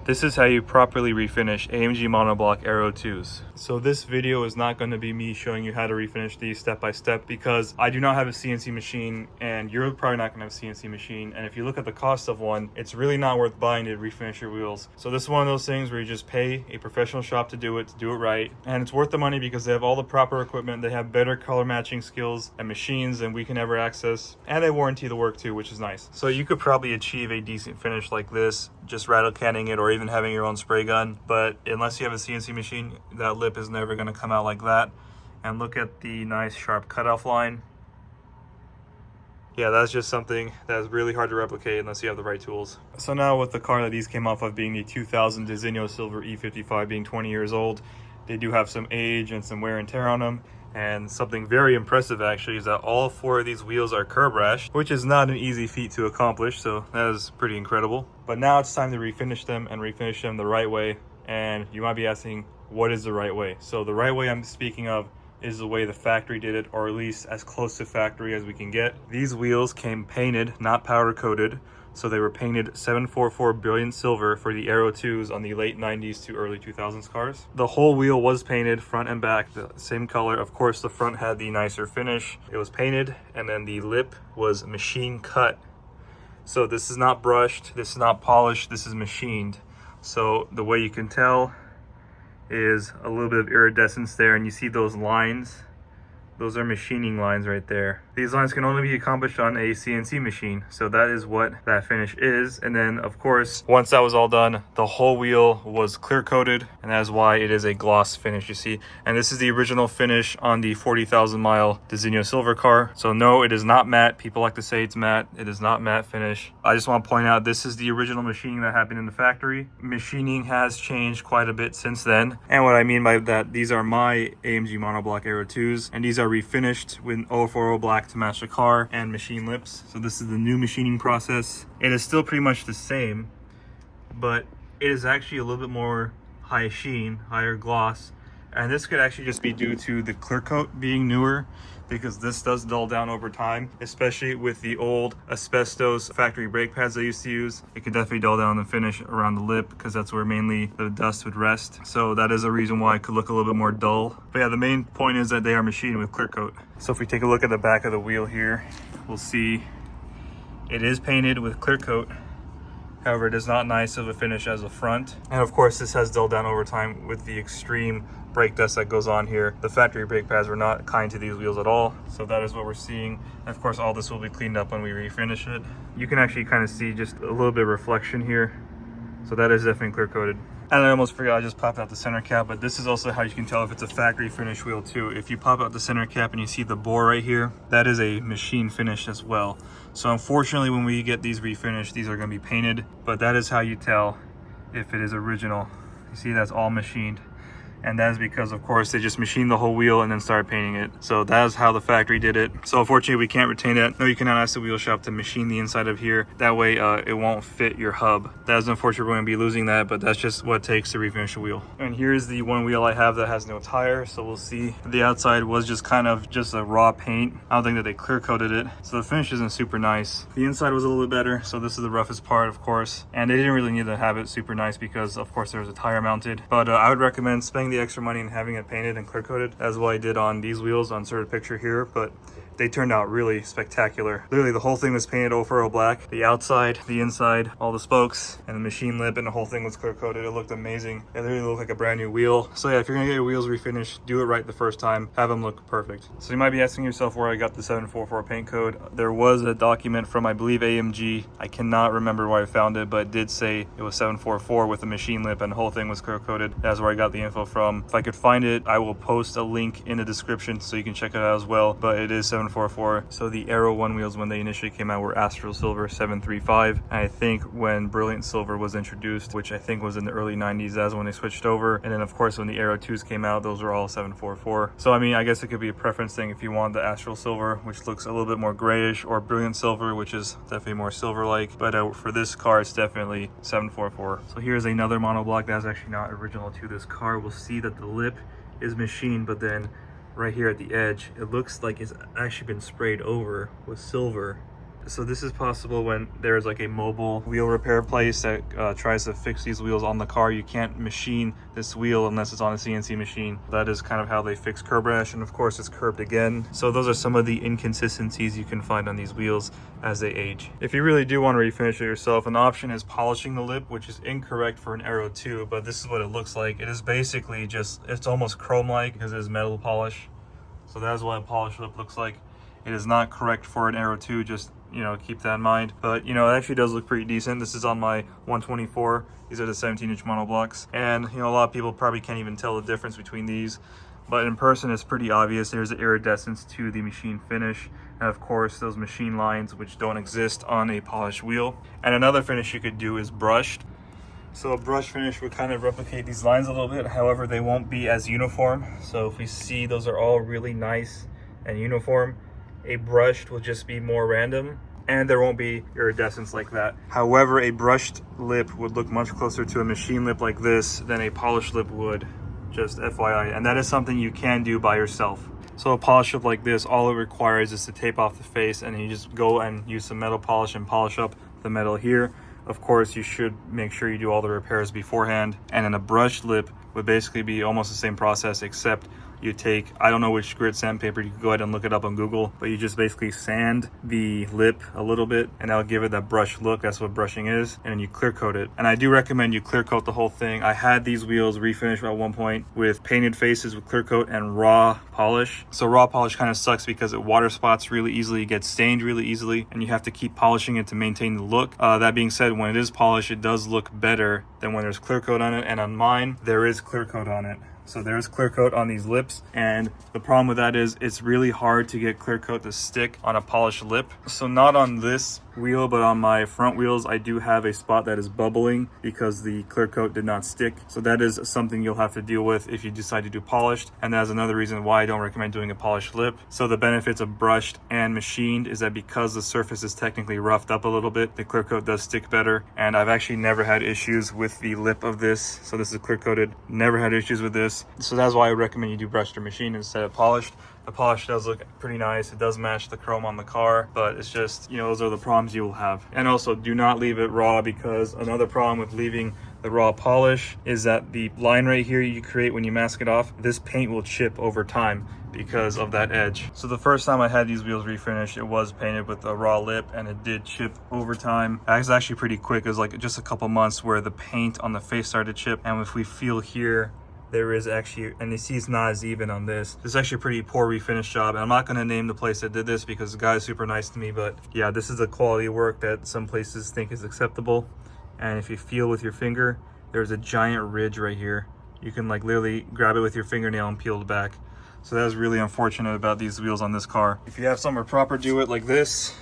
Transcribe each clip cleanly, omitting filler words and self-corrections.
This is how you properly refinish AMG Monoblock Aero 2s. So this video is not going to be me showing you how to refinish these step by step because I do not have a CNC machine and you're probably not going to have a CNC machine. And if you look at the cost of one, it's really not worth buying to refinish your wheels. So this is one of those things where you just pay a professional shop to do it right. And it's worth the money because they have all the proper equipment. They have better color matching skills and machines than we can ever access. And they warranty the work too, which is nice. So you could probably achieve a decent finish like this, just rattle canning it or even having your own spray gun. But unless you have a CNC machine, that lip is never going to come out like that. And look at the nice sharp cutoff line. Yeah, that's just something that's really hard to replicate unless you have the right tools. So now with the car that these came off of being the 2000 Astral Silver E55 being 20 years old, they do have some age and some wear and tear on them. And something very impressive actually is that all 4 of these wheels are curb rash, which is not an easy feat to accomplish, so that is pretty incredible. But now it's time to refinish them and refinish them the right way. And you might be asking, what is the right way? So the right way I'm speaking of is the way the factory did it, or at least as close to factory as we can get. These wheels came painted, not powder coated. So they were painted 744 brilliant silver for the Aero 2s on the late 90s to early 2000s cars. The whole wheel was painted front and back the same color. Of course, the front had the nicer finish. It was painted, and then the lip was machine cut. So this is not brushed, this is not polished, this is machined. So the way you can tell is a little bit of iridescence there, and you see those lines. Those are machining lines right there. These lines can only be accomplished on a CNC machine. So that is what that finish is. And then of course, once that was all done, the whole wheel was clear coated, and that is why it is a gloss finish, you see. And this is the original finish on the 40,000 mile Astral Silver car. So no, it is not matte. People like to say it's matte. It is not matte finish. I just want to point out, this is the original machining that happened in the factory. Machining has changed quite a bit since then. And what I mean by that, these are my AMG Monoblock Aero 2s, and these are refinished with 040 black to match the car and machine lips. So this is the new machining process. It is still pretty much the same, but it is actually a little bit more high sheen, higher gloss. And this could actually just be due to the clear coat being newer, because this does dull down over time, especially with the old asbestos factory brake pads I used to use. It could definitely dull down the finish around the lip because that's where mainly the dust would rest. So that is a reason why it could look a little bit more dull. But yeah, the main point is that they are machined with clear coat. So if we take a look at the back of the wheel here, we'll see it is painted with clear coat. However, it is not nice of a finish as the front. And of course, this has dulled down over time with the extreme brake dust that goes on here. The factory brake pads were not kind to these wheels at all. So that is what we're seeing. And of course, all this will be cleaned up when we refinish it. You can actually kind of see just a little bit of reflection here. So that is definitely clear coated. And I almost forgot, I just popped out the center cap, but this is also how you can tell if it's a factory finish wheel too. If you pop out the center cap and you see the bore right here, that is a machine finish as well. So unfortunately, when we get these refinished, these are gonna be painted, but that is how you tell if it is original. You see, that's all machined. And that is because, of course, they just machined the whole wheel and then started painting it. So that is how the factory did it. So unfortunately, we can't retain that. No, you cannot ask the wheel shop to machine the inside of here. That way, it won't fit your hub. That is unfortunate, we're going to be losing that, but that's just what it takes to refinish a wheel. And here's the one wheel I have that has no tire. So we'll see. The outside was just kind of just a raw paint. I don't think that they clear coated it. So the finish isn't super nice. The inside was a little bit better. So this is the roughest part, of course. And they didn't really need to have it super nice because, of course, there was a tire mounted. But I would recommend spending the extra money and having it painted and clear coated, as what I did on these wheels on sort of picture here. But they turned out really spectacular. Literally, the whole thing was painted 040 black. The outside, the inside, all the spokes, and the machine lip, and the whole thing was clear coated. It looked amazing. It literally looked like a brand new wheel. So yeah, if you're gonna get your wheels refinished, do it right the first time. Have them look perfect. So you might be asking yourself where I got the 744 paint code. There was a document from, I believe, AMG. I cannot remember where I found it, but it did say it was 744 with a machine lip, and the whole thing was clear coated. That's where I got the info from. If I could find it, I will post a link in the description so you can check it out as well. But it is 744. So the Aero 1 wheels, when they initially came out, were Astral Silver 735. And I think when Brilliant Silver was introduced, which I think was in the early 90s, that's when they switched over. And then of course, when the Aero 2s came out, those were all 744. So I mean, I guess it could be a preference thing if you want the Astral Silver, which looks a little bit more grayish, or Brilliant Silver, which is definitely more silver-like. But for this car, it's definitely 744. So here's another monoblock that's actually not original to this car. We'll see that the lip is machined, but then right here at the edge, it looks like it's actually been sprayed over with silver So this is possible when there's like a mobile wheel repair place that tries to fix these wheels on the car. You can't machine this wheel unless it's on a CNC machine. That is kind of how they fix curb rash, and of course it's curbed again. So those are some of the inconsistencies you can find on these wheels as they age. If you really do want to refinish it yourself, an option is polishing the lip, which is incorrect for an Aero 2, but this is what it looks like. It is basically just, it's almost chrome-like because it is metal polish. So that's what a polished lip looks like. It is not correct for an Aero 2, just, you know, keep that in mind. But, you know, it actually does look pretty decent. This is on my 124. These are the 17-inch monoblocks. And, you know, a lot of people probably can't even tell the difference between these. But in person, it's pretty obvious. There's an iridescence to the machine finish. And, of course, those machine lines, which don't exist on a polished wheel. And another finish you could do is brushed. So a brush finish would kind of replicate these lines a little bit. However, they won't be as uniform. So if we see those are all really nice and uniform, a brushed will just be more random and there won't be iridescence like that. However, a brushed lip would look much closer to a machine lip like this than a polished lip would, just FYI. And that is something you can do by yourself. So a polished lip like this, all it requires is to tape off the face, and you just go and use some metal polish and polish up the metal here. Of course, you should make sure you do all the repairs beforehand. And then a brushed lip would basically be almost the same process, except you take, I don't know which grit sandpaper, you can go ahead and look it up on Google, but you just basically sand the lip a little bit and that'll give it that brush look. That's what brushing is. And then you clear coat it. And I do recommend you clear coat the whole thing. I had these wheels refinished at one point with painted faces with clear coat and raw polish. So raw polish kind of sucks because it water spots really easily, it gets stained really easily, and you have to keep polishing it to maintain the look. That being said, when it is polished, it does look better than when there's clear coat on it. And on mine, there is clear coat on it. So there's clear coat on these lips, and the problem with that is it's really hard to get clear coat to stick on a polished lip. So not on this wheel, but on my front wheels, I do have a spot that is bubbling because the clear coat did not stick. So that is something you'll have to deal with if you decide to do polished. And that's another reason why I don't recommend doing a polished lip. So the benefits of brushed and machined is that because the surface is technically roughed up a little bit, the clear coat does stick better. And I've actually never had issues with the lip of this. So this is clear coated, never had issues with this. So that's why I recommend you do brushed or machined instead of polished. The polish does look pretty nice. It does match the chrome on the car, but it's just, you know, those are the problems you will have. And also, do not leave it raw, because another problem with leaving the raw polish is that the line right here you create when you mask it off, this paint will chip over time because of that edge. So the first time I had these wheels refinished, it was painted with a raw lip and it did chip over time. It was actually pretty quick. It was like just a couple months where the paint on the face started to chip. And if we feel here, there is actually, and you see it's not as even on this. This is actually a pretty poor refinish job. And I'm not going to name the place that did this because the guy is super nice to me, but yeah, this is the quality work that some places think is acceptable. And if you feel with your finger, there's a giant ridge right here. You can like literally grab it with your fingernail and peel it back. So that was really unfortunate about these wheels on this car. If you have somewhere proper, do it like this.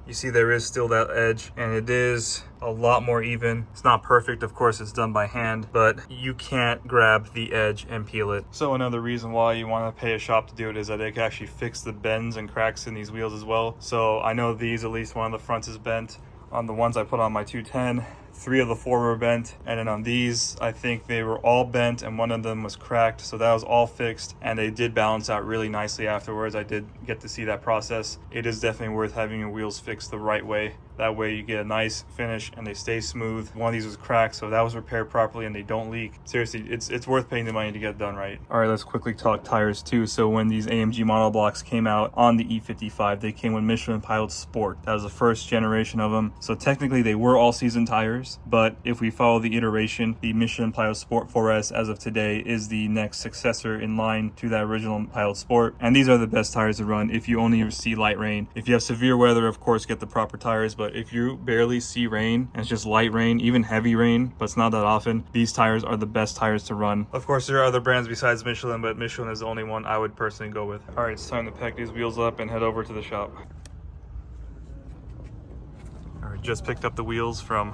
You see there is still that edge, and it is a lot more even. It's not perfect, of course, it's done by hand, but you can't grab the edge and peel it. So another reason why you want to pay a shop to do it is that they can actually fix the bends and cracks in these wheels as well. So I know these, at least one of the fronts is bent. On the ones I put on my 210, 3 of the 4 were bent, and then on these I think they were all bent and one of them was cracked, so that was all fixed, and they did balance out really nicely afterwards. I did get to see that process. It is definitely worth having your wheels fixed the right way. That way you get a nice finish and they stay smooth. One of these was cracked, so that was repaired properly and they don't leak. Seriously, it's worth paying the money to get done right. All right, let's quickly talk tires too. So when these AMG monoblocks came out on the E55, they came with Michelin Pilot Sport. That was the first generation of them. So technically they were all season tires, but if we follow the iteration, the Michelin Pilot Sport 4S as of today is the next successor in line to that original Pilot Sport. And these are the best tires to run if you only see light rain. If you have severe weather, of course, get the proper tires, but if you barely see rain and it's just light rain, even heavy rain, but it's not that often, these tires are the best tires to run. Of course, there are other brands besides Michelin, but Michelin is the only one I would personally go with. All right, it's time to pack these wheels up and head over to the shop. All right, just picked up the wheels from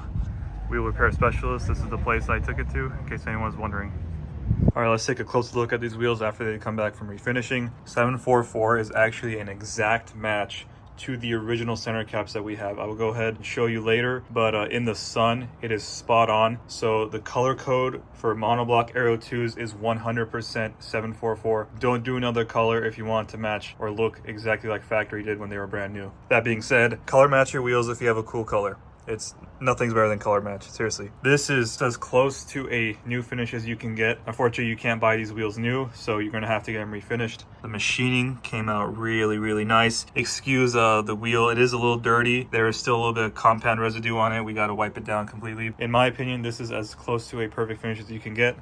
Wheel Repair Specialist. This is the place I took it to, in case anyone's wondering. All right, let's take a closer look at these wheels after they come back from refinishing. 744 is actually an exact match to the original center caps that we have. I will go ahead and show you later, but in the sun, it is spot on. So the color code for Monoblock Aero 2s is 100% 744. Don't do another color if you want to match or look exactly like factory did when they were brand new. That being said, color match your wheels if you have a cool color. Nothing's better than color match, seriously. This is as close to a new finish as you can get. Unfortunately, you can't buy these wheels new, so you're gonna have to get them refinished. The machining came out really, really nice. Excuse the wheel, it is a little dirty. There is still a little bit of compound residue on it. We gotta wipe it down completely. In my opinion, this is as close to a perfect finish as you can get.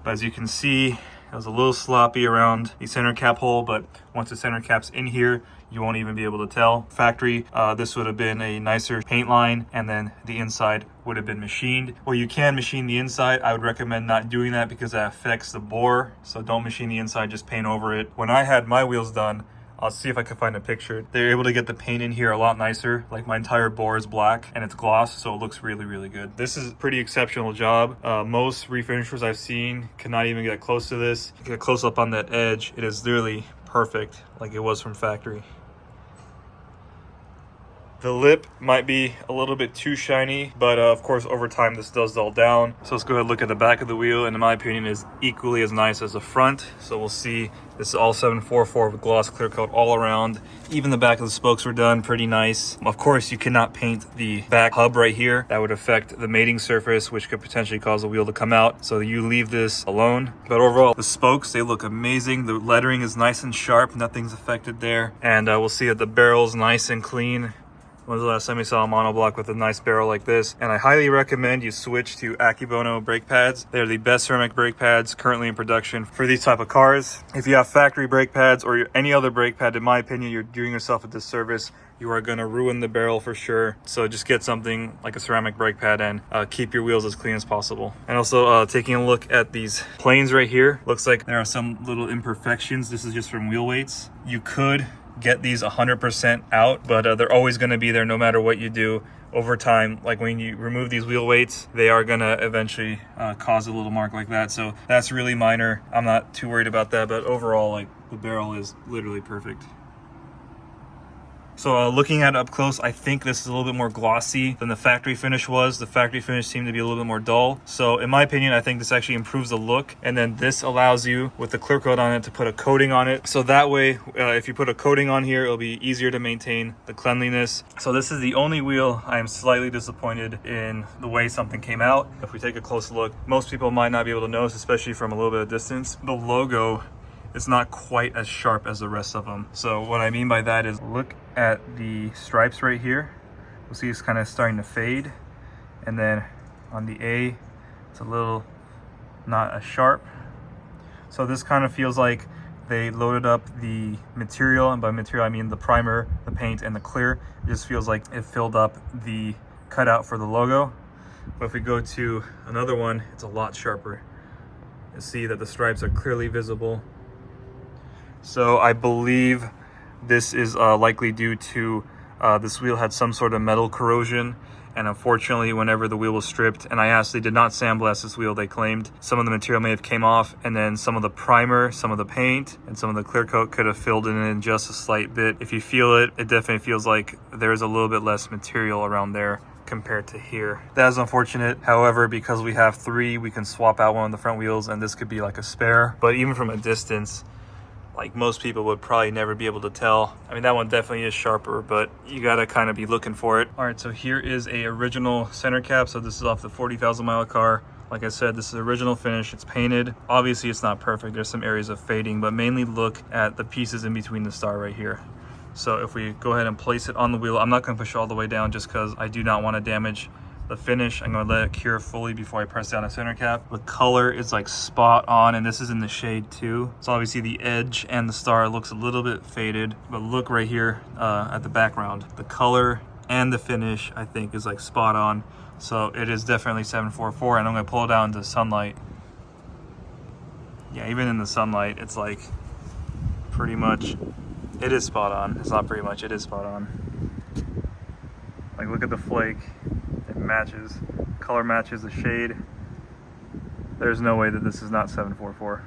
But as you can see, it was a little sloppy around the center cap hole, but once the center cap's in here, you won't even be able to tell. Factory, this would have been a nicer paint line, and then the inside would have been machined. Well, you can machine the inside. I would recommend not doing that because that affects the bore. So don't machine the inside, just paint over it. When I had my wheels done, I'll see if I can find a picture. They're able to get the paint in here a lot nicer. Like my entire bore is black and it's gloss, so it looks really, really good. This is a pretty exceptional job. Most refinishers I've seen cannot even get close to this. Get close up on that edge. It is literally perfect, like it was from factory. The lip might be a little bit too shiny, but of course over time this does dull down. So let's go ahead and look at the back of the wheel, and in my opinion is equally as nice as the front. So we'll see, this is all 744 with gloss clear coat all around. Even the back of the spokes were done pretty nice. Of course you cannot paint the back hub right here. That would affect the mating surface, which could potentially cause the wheel to come out. So you leave this alone. But overall, the spokes, they look amazing. The lettering is nice and sharp, nothing's affected there. And we'll see that the barrel's nice and clean. When's the last time you saw a monoblock with a nice barrel like this? And I highly recommend you switch to Akebono brake pads. They're the best ceramic brake pads currently in production for these type of cars. If you have factory brake pads or any other brake pad, in my opinion, you're doing yourself a disservice. You are gonna ruin the barrel for sure. So just get something like a ceramic brake pad and keep your wheels as clean as possible. And also taking a look at these planes right here, looks like there are some little imperfections. This is just from wheel weights. You could get these 100% out, but they're always going to be there no matter what you do. Over time, like when you remove these wheel weights, they are going to eventually cause a little mark like that. So that's really minor. I'm not too worried about that, but overall, like, the barrel is literally perfect. So looking at it up close, I think this is a little bit more glossy than the factory finish was. The factory finish seemed to be a little bit more dull. So in my opinion, I think this actually improves the look. And then this allows you, with the clear coat on it, to put a coating on it. So that way, if you put a coating on here, it'll be easier to maintain the cleanliness. So this is the only wheel I am slightly disappointed in the way something came out. If we take a close look, most people might not be able to notice, especially from a little bit of distance. The logo, it's not quite as sharp as the rest of them. So what I mean by that is, look at the stripes right here. You'll see it's kind of starting to fade. And then on the A, it's a little not as sharp. So this kind of feels like they loaded up the material, and by material I mean the primer, the paint, and the clear. It just feels like it filled up the cutout for the logo. But if we go to another one, it's a lot sharper. You see that the stripes are clearly visible. So I believe this is likely due to this wheel had some sort of metal corrosion, and unfortunately whenever the wheel was stripped, and I asked, they did not sandblast this wheel, they claimed some of the material may have came off, and then some of the primer, some of the paint, and some of the clear coat could have filled it in just a slight bit. If you feel it, it definitely feels like there's a little bit less material around there compared to here. That is unfortunate. However, because we have three, we can swap out one of the front wheels, and this could be like a spare. But even from a distance, like, most people would probably never be able to tell. I mean, that one definitely is sharper, but you gotta kind of be looking for it. All right, so here is a original center cap. So this is off the 40,000 mile car. Like I said, this is original finish. It's painted. Obviously, it's not perfect. There's some areas of fading, but mainly look at the pieces in between the star right here. So if we go ahead and place it on the wheel, I'm not gonna push all the way down just because I do not want to damage the finish. I'm gonna let it cure fully before I press down the center cap. The color is like spot on, and this is in the shade too. So obviously the edge and the star looks a little bit faded, but look right here at the background. The color and the finish, I think, is like spot on. So it is definitely 744, and I'm gonna pull it out into sunlight. Yeah, even in the sunlight, it's like pretty much, it is spot on. It's not pretty much, it is spot on. Like, look at the flake. It matches, color matches the shade. There's no way that this is not 744.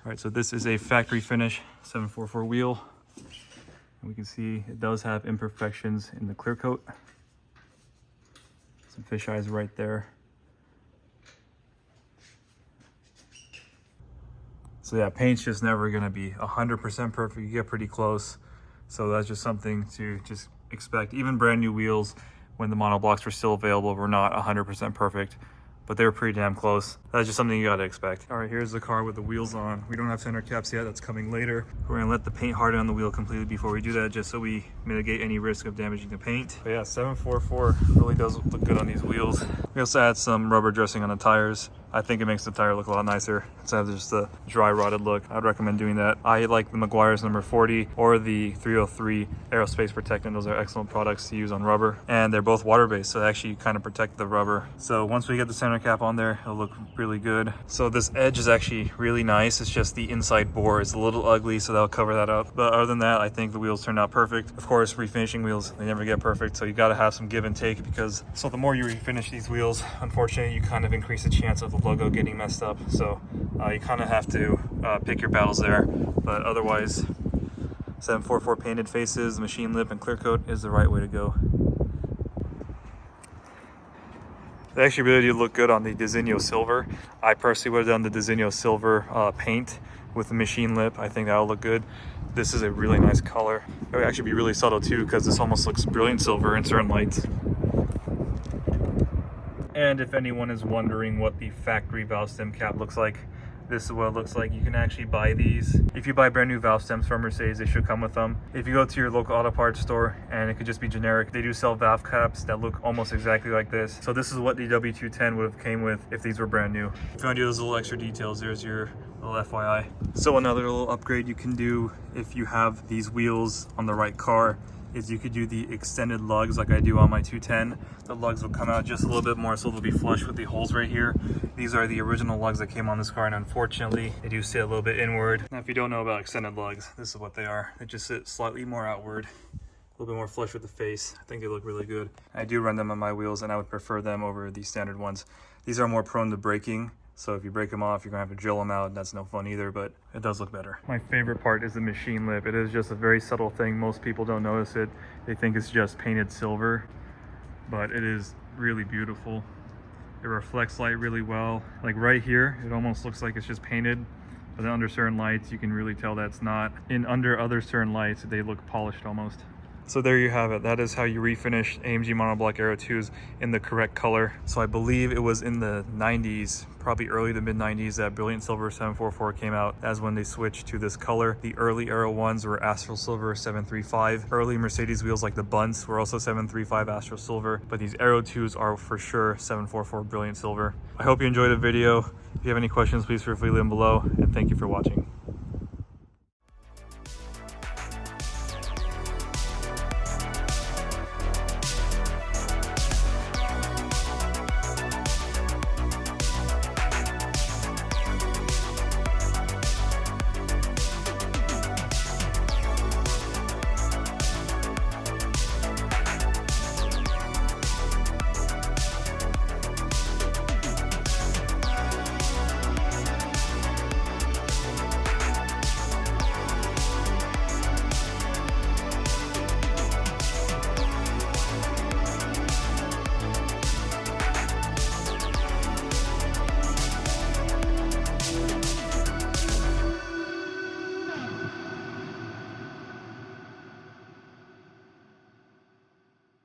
All right, so this is a factory finish 744 wheel. And we can see it does have imperfections in the clear coat. Some fish eyes right there. So yeah, paint's just never gonna be 100% perfect. You get pretty close. So that's just something to just expect. Even brand new wheels, when the monoblocks were still available, were not 100% perfect, but they were pretty damn close. That's just something you gotta expect. All right, here's the car with the wheels on. We don't have center caps yet, that's coming later. We're gonna let the paint harden on the wheel completely before we do that, just so we mitigate any risk of damaging the paint. But yeah, 744 really does look good on these wheels. We also add some rubber dressing on the tires. I think it makes the tire look a lot nicer instead of just the dry rotted look. I'd recommend doing that. I like the Meguiar's number 40 or the 303 Aerospace Protectant. Those are excellent products to use on rubber, and they're both water-based, so they actually kind of protect the rubber. So once we get the center cap on there, it'll look really good. So this edge is actually really nice. It's just the inside bore is a little ugly, so that'll cover that up. But other than that, I think the wheels turned out perfect. Of course, refinishing wheels, they never get perfect, so you gotta have some give and take, because so the more you refinish these wheels, unfortunately, you kind of increase the chance of the logo getting messed up. So you kind of have to pick your battles there. But otherwise, 744 painted faces, machine lip, and clear coat is the right way to go. They actually really do look good on the Designo Silver. I personally would have done the Designo Silver paint with the machine lip. I think that'll look good. This is a really nice color. It would actually be really subtle too, because this almost looks brilliant silver in certain lights. And if anyone is wondering what the factory valve stem cap looks like, this is what it looks like. You can actually buy these. If you buy brand new valve stems from Mercedes, they should come with them. If you go to your local auto parts store, and it could just be generic, they do sell valve caps that look almost exactly like this. So this is what the W210 would have came with if these were brand new. If you want to do those little extra details, there's your little FYI. So another little upgrade you can do if you have these wheels on the right car is you could do the extended lugs like I do on my 210. The lugs will come out just a little bit more, so they'll be flush with the holes right here. These are the original lugs that came on this car, and unfortunately they do sit a little bit inward. Now if you don't know about extended lugs, this is what they are. They just sit slightly more outward, a little bit more flush with the face. I think they look really good. I do run them on my wheels, and I would prefer them over the standard ones. These are more prone to breaking, so if you break them off, you're gonna have to drill them out. That's no fun either, but it does look better. My favorite part is the machine lip. It is just a very subtle thing. Most people don't notice it. They think it's just painted silver, but it is really beautiful. It reflects light really well. Like right here, it almost looks like it's just painted, but then under certain lights, you can really tell that's not. Under other certain lights, they look polished almost. So there you have it. That is how you refinish AMG Monoblock Aero 2s in the correct color. So I believe it was in the 90s, probably early to mid 90s, that Brilliant Silver 744 came out. That's when they switched to this color. The early Aero ones were Astral Silver 735. Early Mercedes wheels like the Bunts were also 735 Astral Silver, but these Aero 2s are for sure 744 Brilliant Silver. I hope you enjoyed the video. If you have any questions, please feel free to leave them below, and thank you for watching.